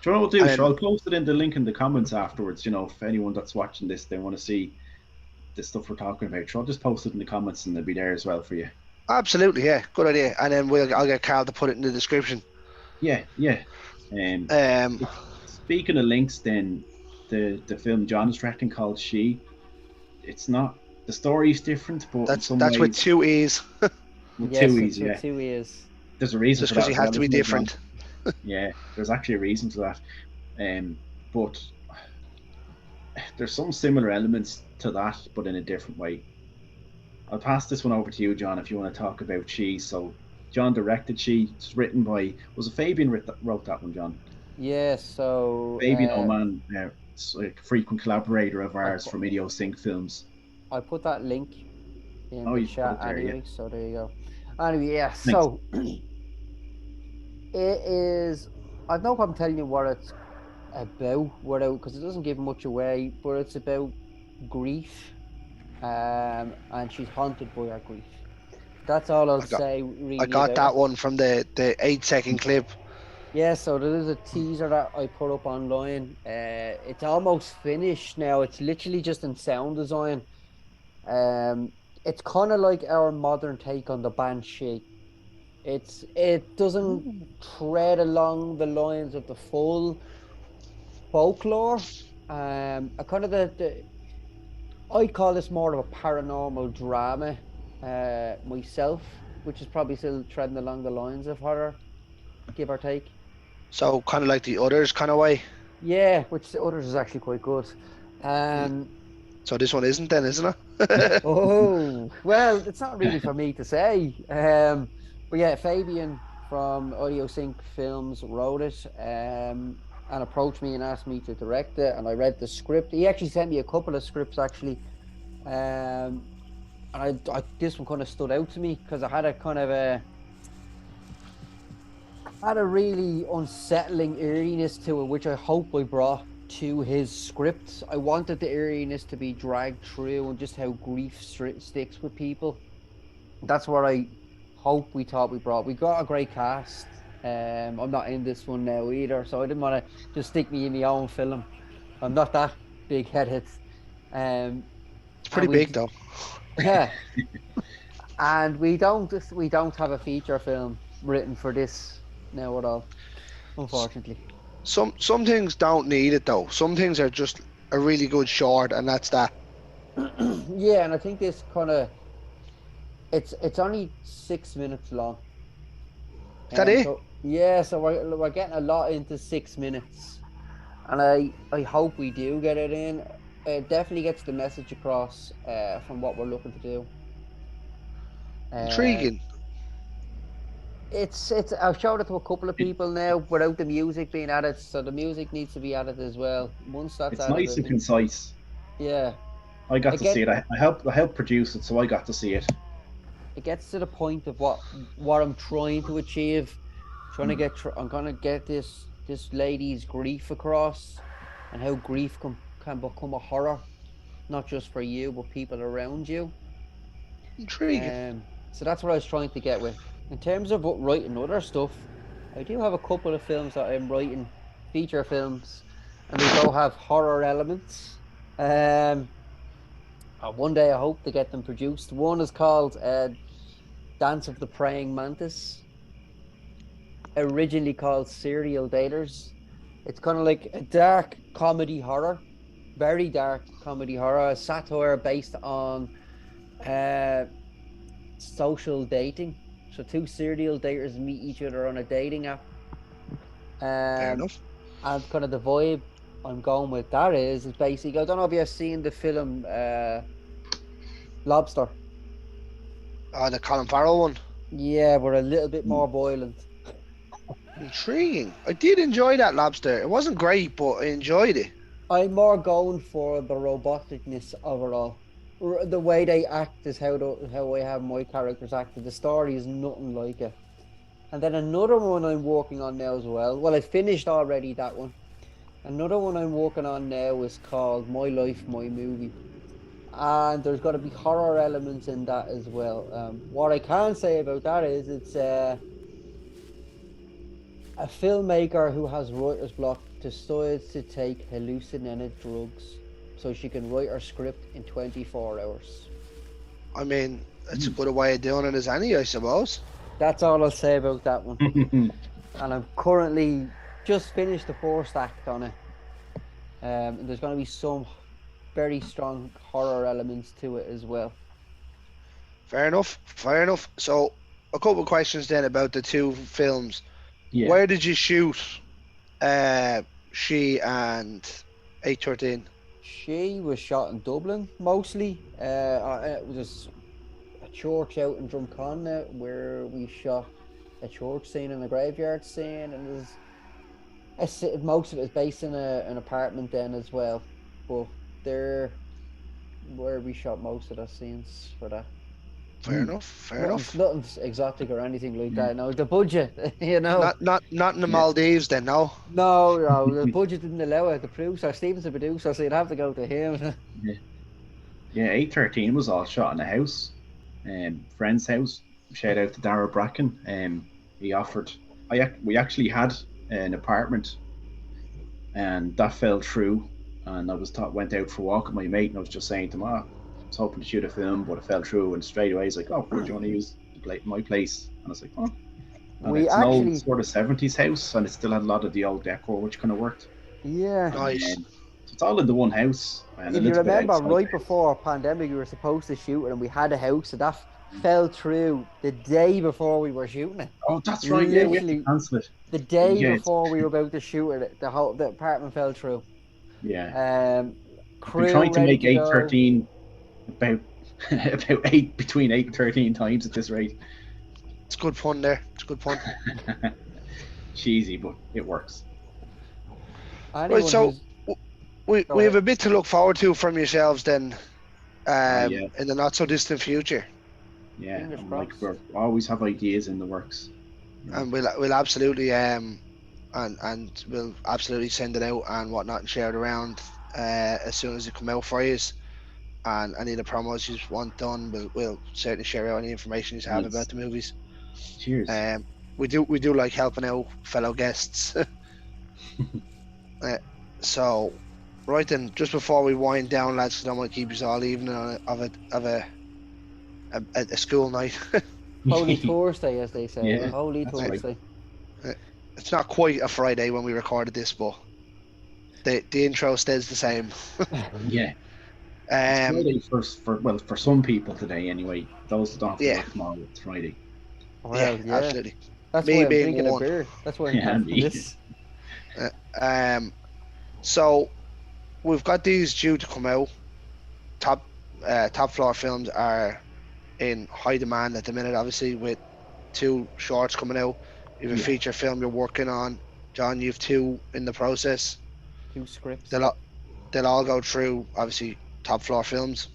Do you know what I'll do? And Sure, I'll post it in the link in the comments afterwards. You know, if anyone that's watching this, they want to see the stuff we're talking about, sure, I'll just post it in the comments and it'll be there as well for you. Absolutely, yeah, good idea. And then I'll get Carl to put it in the description. Yeah. Speaking of links, then the film John is directing called She. It's not the story's different, but that's ways, with two E's. with Yes, two it's E's, with yeah. 2 E's. There's a reason Just for that. because he has to be different. Yeah, there's actually a reason to that. But there's some similar elements to that, but in a different way. I'll pass this one over to you, John, if you want to talk about She. So, John directed She. It's written by, was it Fabian wrote that one, John? Yeah, so... Fabian Oman, a frequent collaborator of ours from Idiosync Films. I put that link in Oh, the you chat put it there, anyway, yeah. so there you go. Anyway, yeah, Thanks. so... It is... I've no problem telling you what it's about, because it doesn't give much away, but it's about grief, and she's haunted by her grief. That's all I'll say, really. I got that one from the 8-second clip. Yeah, so there is a teaser that I put up online. It's almost finished now. It's literally just in sound design. It's kind of like our modern take on the Banshee. It doesn't tread along the lines of the full folklore. I kind of I call this more of a paranormal drama myself, which is probably still treading along the lines of horror, give or take. So kind of like the others kind of way. Yeah, which the others is actually quite good. So this one isn't then, isn't it? Oh, well, it's not really for me to say. But yeah, Fabian from Idiosync Films wrote it and approached me and asked me to direct it. And I read the script. He actually sent me a couple of scripts, actually. And this one kind of stood out to me because I had a kind of had a really unsettling eeriness to it, which I hope I brought to his script. I wanted the eeriness to be dragged through and just how grief sticks with people. That's what I hope we brought. We got a great cast. I'm not in this one now either, so I didn't want to just stick me in my own film. I'm not that big-headed. It's pretty big though. Yeah. And we don't have a feature film written for this now at all, unfortunately. Some things don't need it though. Some things are just a really good short, and that's that. Yeah, and I think this kind of it's only 6 minutes long. Is that it? So, yeah, so we're getting a lot into 6 minutes, and I hope we do get it in. It definitely gets the message across from what we're looking to do. Intriguing. I've showed it to a couple of people now without the music being added, so the music needs to be added as well. Once that's It's added, nice I and think, concise. yeah, I got it to see get it. I helped produce it, so I got to see it. it gets to the point of what I'm trying to achieve. I'm gonna get this lady's grief across, and how grief can become a horror, not just for you but people around you. Intriguing. So that's what I was trying to get with. In terms of what writing other stuff, I do have a couple of films that I'm writing, feature films, and they both have horror elements. Um, one day I hope to get them produced. One is called Dance of the Praying Mantis, originally called Serial Daters. It's kind of like a dark comedy horror, very dark comedy horror, a satire based on uh, social dating. So two serial daters meet each other on a dating app. Fair Um, enough. and kind of the vibe I'm going with that is basically, I don't know if you've seen the film Lobster. Oh, the Colin Farrell one. Yeah, but a little bit more violent. Intriguing. I did enjoy that Lobster. It wasn't great, but I enjoyed it. I'm more going for the roboticness of it all. The way they act is how I have my characters acted. The story is nothing like it. And then another one I'm working on now as well. Well, I finished already that one. Another one I'm working on now is called My Life, My Movie. And there's got to be horror elements in that as well. What I can say about that is it's a filmmaker who has writer's block decides to take hallucinogenic drugs so she can write her script in 24 hours. I mean, it's a good way of doing it as any, I suppose. That's all I'll say about that one. And I'm currently just finished the first act on it. And there's going to be some very strong horror elements to it as well. Fair enough. Fair enough. So, a couple of questions then about the two films. Yeah. Where did you shoot She and 813? She was shot in Dublin mostly. It was a church out in Drumconna where we shot a church scene and a graveyard scene, and most of it is based in an apartment then as well. But there, where we shot most of the scenes for that. Fair enough. Fair enough. Nothing's exotic or anything like that. No, the budget, you know. Not in the Maldives then, no. No, the budget didn't allow it. The producer, Steven's the producer, so you'd have to go to him. Yeah, 813 was all shot in a house, friend's house. Shout out to Dara Bracken. He offered. We actually had an apartment, and that fell through. And I went out for a walk with my mate, and I was just saying to him, I was hoping to shoot a film, but it fell through. And straight away, he's like, "Oh, do you want to use my place?" And I was like, "Oh." And it's an old sort of 70s house, and it still had a lot of the old decor, which kind of worked. Yeah. Nice. So it's all in the one house. And if you remember, right before pandemic, we were supposed to shoot it, and we had a house, and that fell through the day before we were shooting it. Oh, that's right. Yeah, we had to cancel it. The day before we were about to shoot it, the apartment fell through. Yeah. Crew we're trying to make 813 about 8 between 8 and 13 times at this rate. It's good fun there. It's good fun. Cheesy, but it works. Right, so we have a bit to look forward to from yourselves then, in the not so distant future. Yeah, we always have ideas in the works. And we'll absolutely and we'll absolutely send it out and whatnot and share it around as soon as it come out for you. And any of the promos you want done, we'll certainly share out any information you have about the movies. Cheers. We do like helping out fellow guests. So, right then, just before we wind down, lads, 'cause I don't want to keep you all evening of a school night. Holy Thursday, as they say. Yeah, Holy Thursday. Right. It's not quite a Friday when we recorded this, but the intro stays the same. Yeah. It's Friday for some people today anyway. Those that don't have to work tomorrow, it's Friday. Well, yeah, absolutely. That's Me why I'm being drinking one. a beer. That's why I'm drinking this. So we've got these due to come out. Top floor films are in high demand at the minute, obviously with 2 shorts coming out. You have a Yeah. feature film you're working on. John, you've 2 in the process. 2 scripts. They'll, they'll all go through, obviously, Top Floor Films.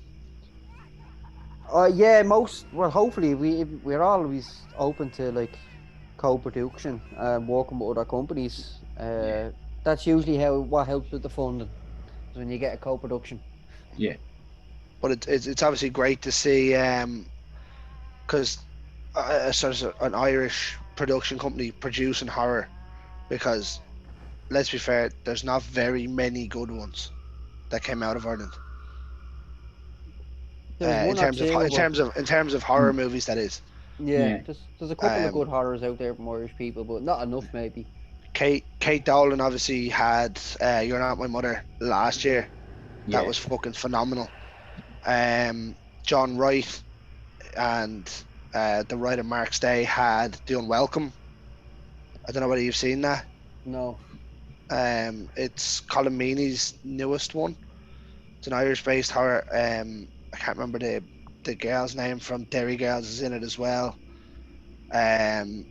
Yeah, well, hopefully we're always open to like co-production and working with other companies. That's usually what helps with the funding, is when you get a co-production. Yeah. But it's obviously great to see, because sort of an Irish production company producing horror, because let's be fair, there's not very many good ones that came out of Ireland. There's In one or terms of two, in terms of horror movies, that is. yeah. Yeah. There's a couple of good Um, horrors out there from Irish people, but not enough maybe. Kate Dolan obviously had You're Not My Mother last year. Yeah. That was fucking phenomenal. John Wright and the writer Mark Stay had The Unwelcome. I don't know whether you've seen that. No. It's Colin Meaney's newest one. It's an Irish-based horror. I can't remember the girl's name from Derry Girls is in it as well. And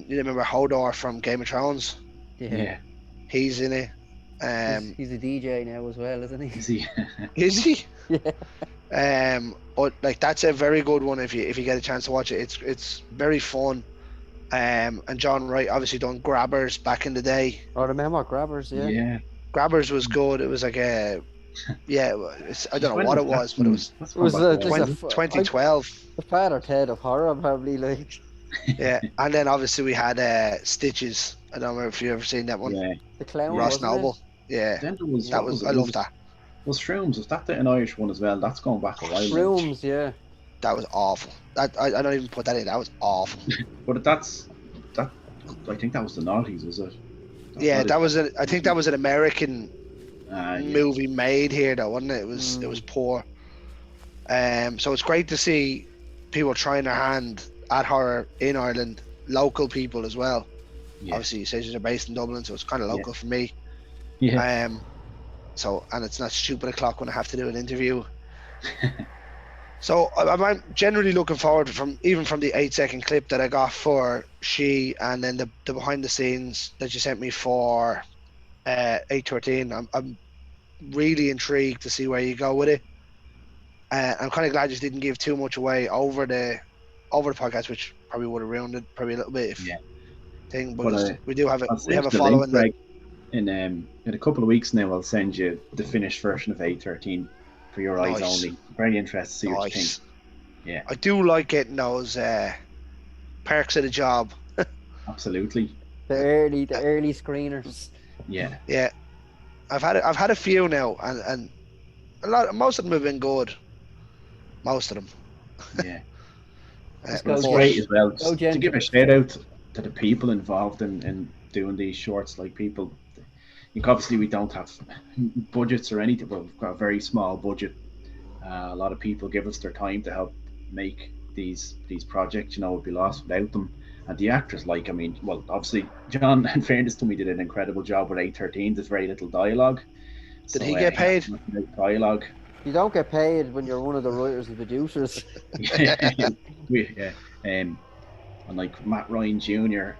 you remember Hodor from Game of Thrones? Yeah. He's in it. He's a DJ now as well, isn't he? Is he? Is he? Yeah. But like that's a very good one if you get a chance to watch it. It's very fun. And John Wright obviously done Grabbers back in the day. I remember Grabbers, yeah. Yeah. Grabbers was good. It was like I don't know what it was, but it was That's It was gone back a just while. a 2012. the Father Ted of horror, probably, like. Yeah, and then obviously we had Stitches. I don't know if you ever seen that one. Yeah. The clown, Ross wasn't Noble. it? Yeah, Then there was that what was it? I love that. Was Shrooms? Was that an Irish one as well? That's going back a while. now. Rooms, yeah. That was awful. That I don't even put that in. That was awful. But that. I think that was the noughties, was it? Yeah, that was I think that was an American Yeah. movie made here though, wasn't it? It was poor. So it's great to see people trying their hand at horror in Ireland, local people as well. Yeah. Obviously, Stitches are based in Dublin, so it's kind of local for me. Yeah. So and it's not stupid o'clock when I have to do an interview. So I'm generally looking forward from the 8-second clip that I got for She, and then the behind the scenes that you sent me for 813. I'm really intrigued to see where you go with it. I'm kind of glad you didn't give too much away over the podcast, which probably would have ruined it probably a little bit if thing. But we have a following. Greg, in a couple of weeks now, I'll send you the finished version of 813 for your eyes only. Very interested to see what you think. Yeah, I do like getting those perks of the job. The absolutely. early screeners. Yeah. Yeah, I've had a few now, and most of them have been good. Most of them. Yeah. Just Well, it's go great gent- as well. go Just to gent- give a shout out to the people involved in doing these shorts. Like people, obviously we don't have budgets or anything, but we've got a very small budget. A lot of people give us their time to help make these projects. You know, would be lost without them. And the actors, like, I mean, well, obviously John, in fairness to me, did an incredible job with 813. There's very little dialogue. Did he get paid? Dialogue. You don't get paid when you're one of the writers and producers. And like Matt Ryan Jr.,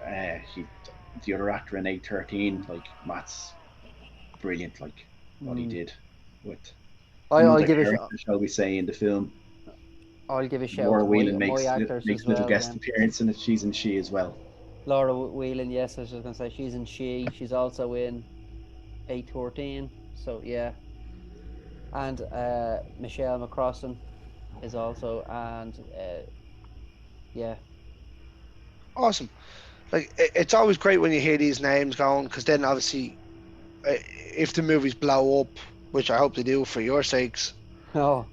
the other actor in 813, like Matt's brilliant, like what he did with I'll give shall we say, in the film. I'll give a shout Laura out to Whelan my actors makes as a little well. guest appearance in it. She's in She as well. Laura Whelan, yes, I was just gonna say she's in She. She's also in 813. So yeah. And Michelle McCrossan is also, and yeah. Awesome. Like it's always great when you hear these names going, because then obviously, if the movies blow up, which I hope they do for your sakes, Oh,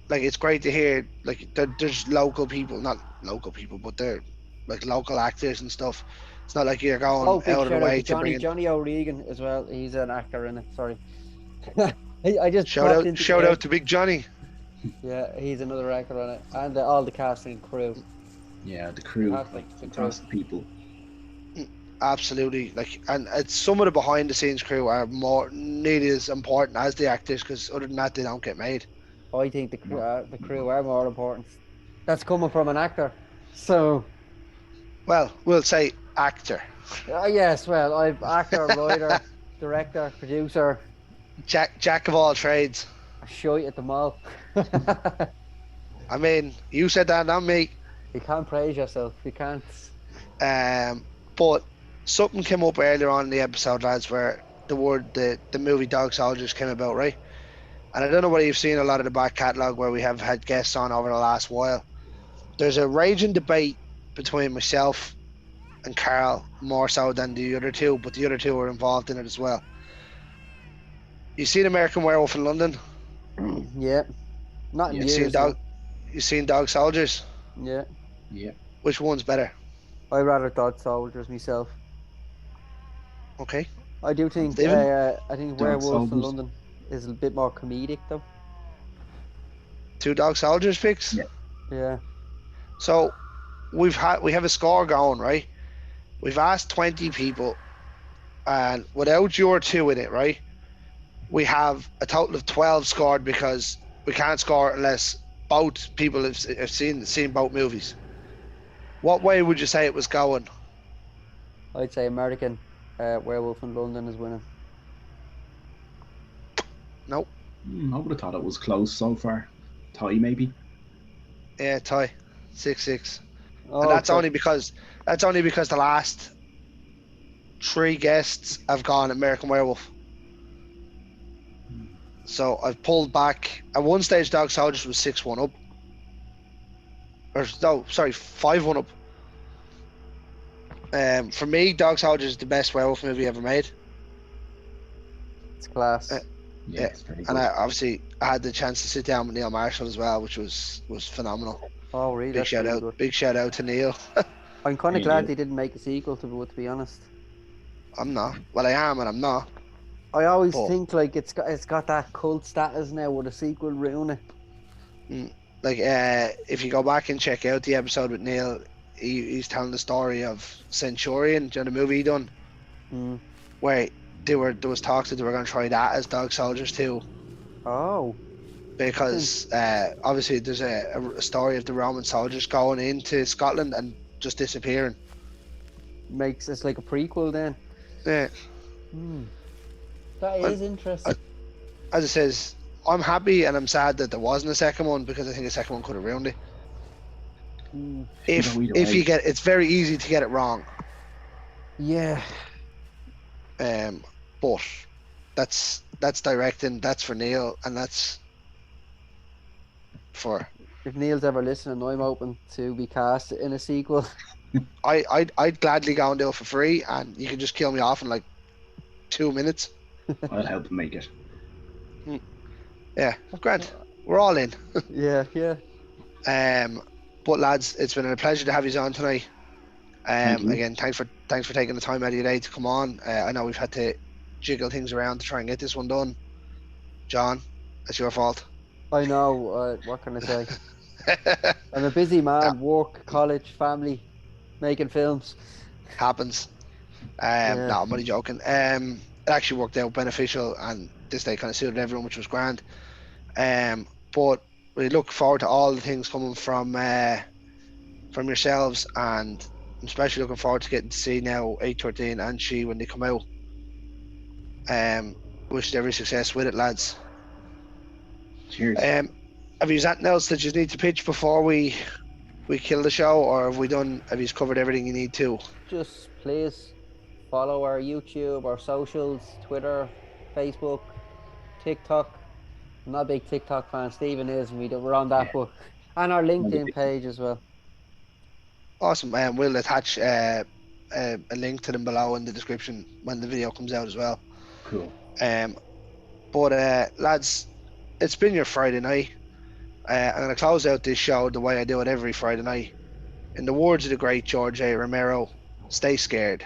like it's great to hear like there's local people, not local people, but they're like local actors and stuff. It's not like you're going big out of the shout out way to to bring in. Johnny O'Regan as well. He's an actor in it. Sorry. I just Shout out to Big Johnny. Yeah, he's another actor on it, and all the casting crew. Yeah, the crew, Fantastic, fantastic people. Absolutely, like, and it's some of the behind the scenes crew are nearly as important as the actors, because other than that they don't get made. I think the crew are more important. That's coming from an actor. So, Well, we'll say actor. yes, well, I've actor, writer, director, producer, Jack of all trades. a shite at the mall. I mean, you said that, not me. You can't praise yourself. You can't. But something came up earlier on in the episode, lads, where the movie Dog Soldiers came about, right? And I don't know whether you've seen a lot of the back catalogue where we have had guests on over the last while. There's a raging debate between myself and Carl, more so than the other two, but the other two are involved in it as well. You seen American Werewolf in London? Yeah. Not in You seen years. No. You seen Dog Soldiers? Yeah. Yeah. Which one's better? I rather Dog Soldiers myself. Okay. I do think. Stephen? I think Dog Werewolf in Soldiers. London is a bit more comedic, though. Two Dog Soldiers picks? Yeah. Yeah. So we have a score going, right? We've asked 20 people, and without your two in it, right? We have a total of 12 scored because we can't score unless both people have seen both movies. What way would you say it was going? I'd say American Werewolf in London is winning. Nope. I would have thought it was close so far. Tie maybe. Yeah, tie. 6-6. Oh, And that's okay. only because the last three guests have gone American Werewolf. So I've pulled back. At one stage, Dog Soldiers was 6-1 up. Or no, sorry, 5-1 up. For me, Dog Soldiers is the best werewolf movie ever made. It's class. Yeah, It's very good. And I had the chance to sit down with Neil Marshall as well, which was phenomenal. Oh, really? That's really good. Big shout out to Neil. I'm kind of Yeah, glad yeah. they didn't make a sequel to it, to be honest. I'm not. Well, I am, and I'm not. I always But- think like it's got that cult status now with a sequel ruin it. Like, if you go back and check out the episode with Neil, he's telling the story of Centurion, do you know the movie he done, Mm. where there was talks that they were going to try that as Dog Soldiers too, Oh, because obviously there's a story of the Roman soldiers going into Scotland and just disappearing. makes it's like a prequel then. Yeah, Hmm. That Well, is interesting. as it says, I'm happy and I'm sad that there wasn't a second one because I think a second one could have ruined it. Hmm. If either if way. you get, it's very easy to get it wrong. Yeah. But that's directing, that's for Neil, and that's for If Neil's ever listening, I'm open to be cast in a sequel. I'd gladly go and do it for free, and you can just kill me off in like 2 minutes. I'll help him make it. Yeah, Grant, we're all in. Yeah, yeah. But lads, it's been a pleasure to have you on tonight. Thank you. Again, thanks for taking the time out of your day to come on. I know we've had to jiggle things around to try and get this one done. John, it's your fault. I know. What can I say? I'm a busy man. Work, college, family, making films. Happens. Yeah. No, I'm only joking. It actually worked out beneficial, and this day kind of suited everyone, which was grand. But we look forward to all the things coming from yourselves, and I'm especially looking forward to getting to see now 813 and She when they come out. Wish you every success with it, lads. Cheers. Have you anything else that you need to pitch before we kill the show, or have you covered everything you need to? Just please follow our YouTube, our socials, Twitter, Facebook, TikTok. I'm not a big TikTok fan. Stephen is, and we're on that, but and our LinkedIn page as well. Awesome. We'll attach a link to them below in the description when the video comes out as well. Cool. But lads, it's been your Friday night. I'm going to close out this show the way I do it every Friday night. In the words of the great George A. Romero, stay scared.